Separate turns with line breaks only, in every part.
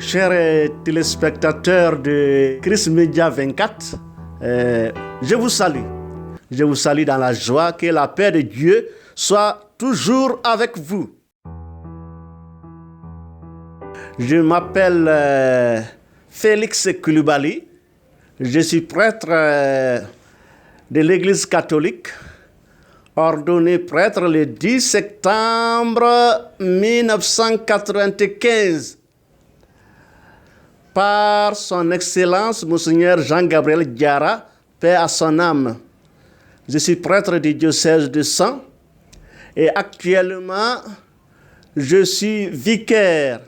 Chers téléspectateurs de Christ Media 24, je vous salue. Je vous salue dans la joie, que la paix de Dieu soit toujours avec vous. Je m'appelle Félix Koulibaly. Je suis prêtre de l'Église catholique, ordonné prêtre le 10 septembre 1995 par son Excellence Monseigneur Jean-Gabriel Diarra, paix à son âme. Je suis prêtre du diocèse de Sens et actuellement je suis vicaire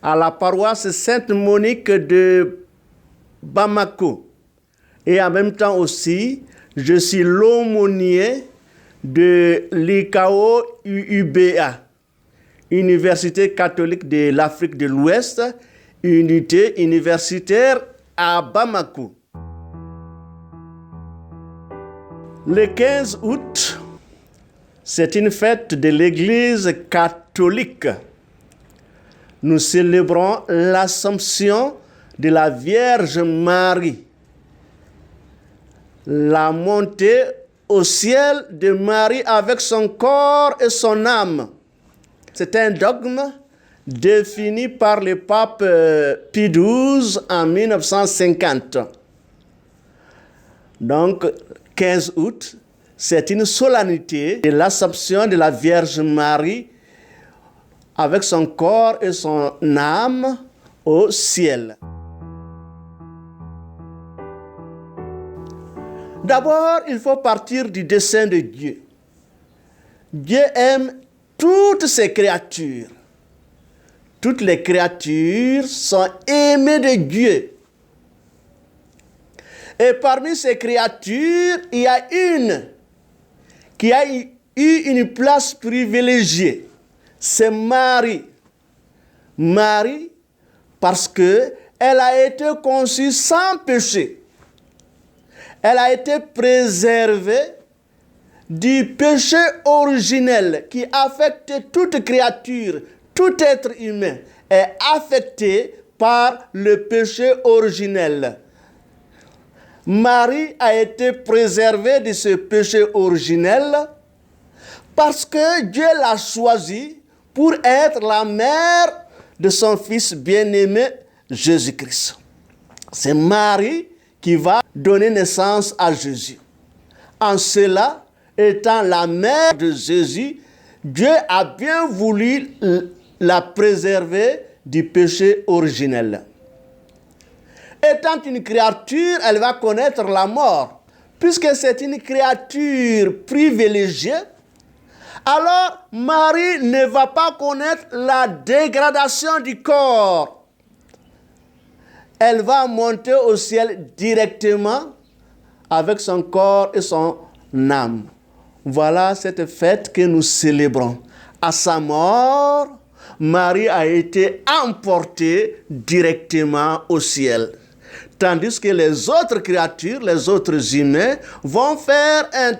à la paroisse Sainte-Monique de Bamako. Et en même temps aussi, je suis l'aumônier de l'ICAO UUBA, Université catholique de l'Afrique de l'Ouest, unité universitaire à Bamako. Le 15 août, c'est une fête de l'Église catholique. Nous célébrons l'Assomption de la Vierge Marie, la montée au ciel de Marie avec son corps et son âme. C'est un dogme défini par le pape Pie XII en 1950. Donc, 15 août, c'est une solennité de l'Assomption de la Vierge Marie avec son corps et son âme au ciel. D'abord, il faut partir du dessein de Dieu. Dieu aime toutes ses créatures. Toutes les créatures sont aimées de Dieu. Et parmi ces créatures, il y a une qui a eu une place privilégiée. C'est Marie. Marie, parce qu'elle a été conçue sans péché. Elle a été préservée du péché originel qui affectait toute créature, tout être humain est affecté par le péché originel. Marie a été préservée de ce péché originel parce que Dieu l'a choisie pour être la mère de son Fils bien-aimé, Jésus-Christ. C'est Marie qui va donner naissance à Jésus. En cela, étant la mère de Jésus, Dieu a bien voulu la préserver du péché originel. Étant une créature, elle va connaître la mort. Puisque c'est une créature privilégiée, alors Marie ne va pas connaître la dégradation du corps. Elle va monter au ciel directement avec son corps et son âme. Voilà cette fête que nous célébrons. À sa mort, Marie a été emportée directement au ciel. Tandis que les autres créatures, les autres humains, vont faire un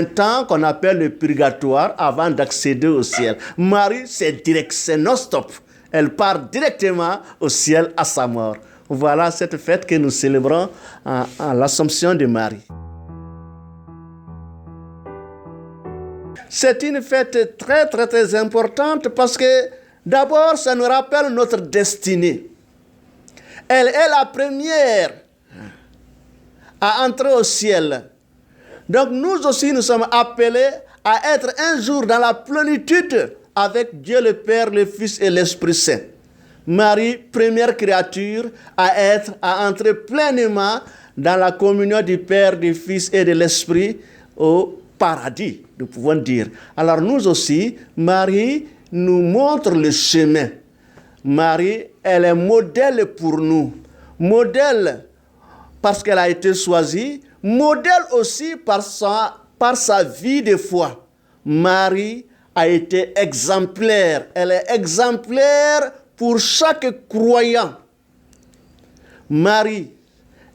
temps qu'on appelle le purgatoire avant d'accéder au ciel. Marie, c'est direct, c'est non-stop. Elle part directement au ciel à sa mort. Voilà cette fête que nous célébrons à l'Assomption de Marie. C'est une fête très, très, très importante parce que d'abord, ça nous rappelle notre destinée. Elle est la première à entrer au ciel. Donc nous aussi, nous sommes appelés à être un jour dans la plénitude avec Dieu le Père, le Fils et l'Esprit Saint. Marie, première créature à entrer pleinement dans la communion du Père, du Fils et de l'Esprit au paradis, nous pouvons dire. Alors nous aussi, Marie nous montre le chemin. Marie, elle est modèle pour nous. Modèle parce qu'elle a été choisie. Modèle aussi par sa vie de foi. Marie a été exemplaire. Elle est exemplaire pour chaque croyant. Marie,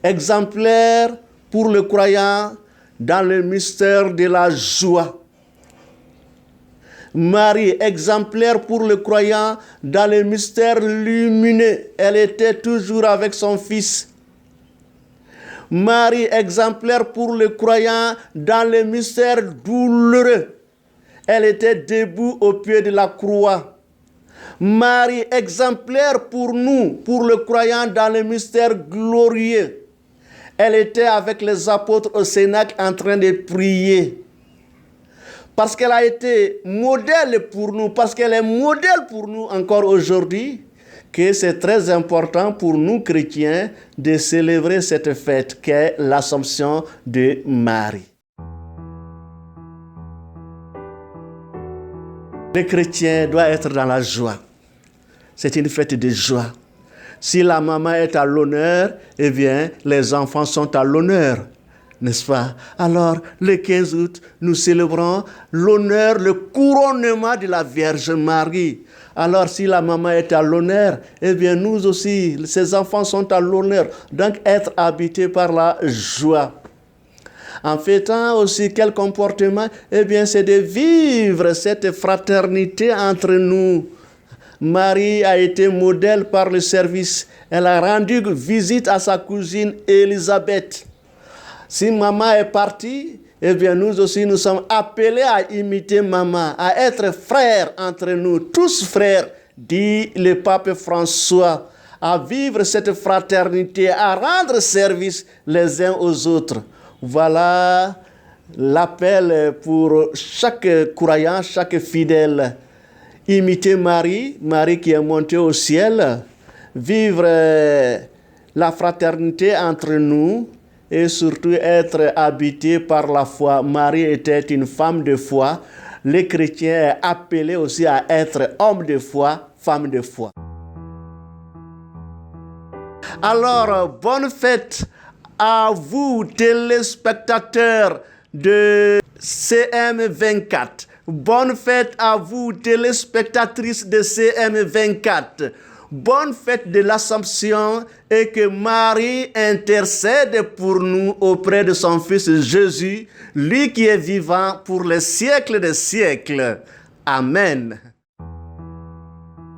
exemplaire pour le croyant dans le mystère de la joie. Marie, exemplaire pour le croyant dans le mystère lumineux. Elle était toujours avec son Fils. Marie, exemplaire pour le croyant dans le mystère douloureux. Elle était debout au pied de la croix. Marie, exemplaire pour nous, pour le croyant dans le mystère glorieux. Elle était avec les apôtres au Cénacle en train de prier. Parce qu'elle a été modèle pour nous, parce qu'elle est modèle pour nous encore aujourd'hui, que c'est très important pour nous chrétiens de célébrer cette fête qu'est l'Assomption de Marie. Le chrétien doit être dans la joie. C'est une fête de joie. Si la maman est à l'honneur, eh bien, les enfants sont à l'honneur. N'est-ce pas? Alors, le 15 août, nous célébrons l'honneur, le couronnement de la Vierge Marie. Alors, si la maman est à l'honneur, eh bien, nous aussi, ces enfants sont à l'honneur. Donc, être habités par la joie. En fêtant aussi quel comportement? Eh bien, c'est de vivre cette fraternité entre nous. Marie a été modèle par le service. Elle a rendu visite à sa cousine Élisabeth. Si maman est partie, eh bien nous aussi nous sommes appelés à imiter maman, à être frères entre nous, tous frères, dit le pape François, à vivre cette fraternité, à rendre service les uns aux autres. Voilà l'appel pour chaque croyant, chaque fidèle. Imiter Marie, Marie qui est montée au ciel, vivre la fraternité entre nous et surtout être habité par la foi. Marie était une femme de foi. Les chrétiens sont appelés aussi à être hommes de foi, femmes de foi. Alors, bonne fête à vous, téléspectateurs de CM24. Bonne fête à vous, téléspectatrices de CM24. Bonne fête de l'Assomption et que Marie intercède pour nous auprès de son Fils Jésus, lui qui est vivant pour les siècles des siècles. Amen.